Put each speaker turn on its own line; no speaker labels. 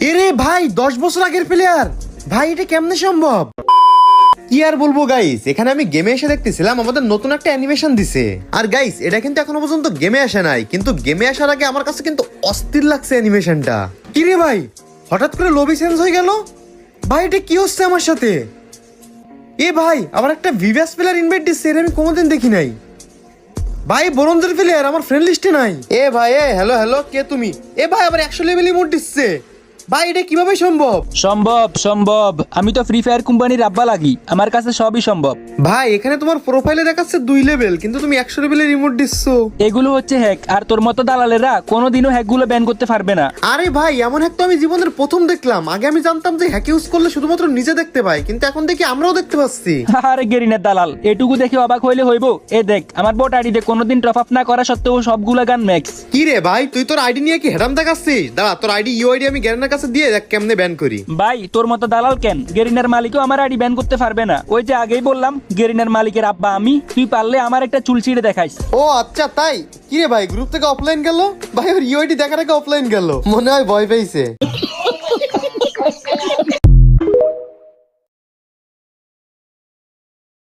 এরে ভাই 10 বছর আগের প্লেয়ার, ভাই এটা কেমনে সম্ভব? কি আর বলবো গাইস, এখানে আমি গেমে এসে দেখতেছিলাম আমাদের নতুন একটা অ্যানিমেশন দিছে। আর গাইস এটা কিন্তু এখনো পর্যন্ত গেমে আসে নাই, কিন্তু গেমে আসার আগে আমার কাছে কিন্তু অস্থির লাগছে অ্যানিমেশনটা। কি রে ভাই, হঠাৎ করে লবি চেঞ্জ হয়ে গেল? ভাই এটা কি হচ্ছে আমার সাথে? এ ভাই আবার একটা ভিভাস প্লেয়ার ইনভাইট দিচ্ছে, এর আমি কোনোদিন দেখি নাই। ভাই ব্রোঞ্জের প্লেয়ার আমার ফ্রেন্ড লিস্টে নাই। এ ভাই হ্যালো হ্যালো, কে তুমি? এ ভাই আবার 100 লেভেল ইমোট দিচ্ছে। ভাই এটা কিভাবে সম্ভব?
সম্ভব আমি তো ফ্রি ফায়ার কোম্পানির আব্বা লাগি, আমার কাছে সবই সম্ভব।
ভাই এখানে তোমার প্রোফাইলে দেখাচ্ছে 2 লেভেল, কিন্তু তুমি 100 লেভেলের রিমোট দিচ্ছো।
এগুলো হচ্ছে হ্যাক, আর তোর মতো দালালেরা কোনোদিনও হ্যাকগুলো ব্যান করতে পারবে না।
আরে ভাই এমন হ্যাক তো আমি জীবনের প্রথম দেখলাম। আগে আমি জানতাম যে হ্যাক ইউজ করলে শুধুমাত্র নিজে দেখতে পাই, কিন্তু এখন দেখি আমরাও দেখতে পাচ্ছি।
আরে গেরিনের দালাল, এটুকু দেখে অবাক হইলে হইব? এ দেখ আমার বোট আইডিতে কোনোদিন টপ আপ না করা সত্ত্বেও সবগুলা গান ম্যাক্স।
কি রে ভাই, তুই তোর আইডি নিয়ে কি হেরাম দেখাচ্ছিস? দাঁড়া, তোর আইডি ইউআইডি আমি গ্যারেনের কাছে দিয়ে দেখ কেমনে ব্যান করি।
ভাই তোর মতো দালাল কেন? গেরিনার মালিকও আমার আইডি ব্যান করতে পারবে না। ওই যে আগেই বললাম গেরিনার মালিকের আব্বা আমি, তুই পারলে আমার একটা চুল ছিঁড়ে দেখাইস।
ও আচ্ছা তাই? কি রে ভাই, গ্রুপ থেকে অফলাইন গেল? ভাই ওর ইউআইডি দেখার আগে অফলাইন গেল, মনে হয় ভয় পেয়েছে।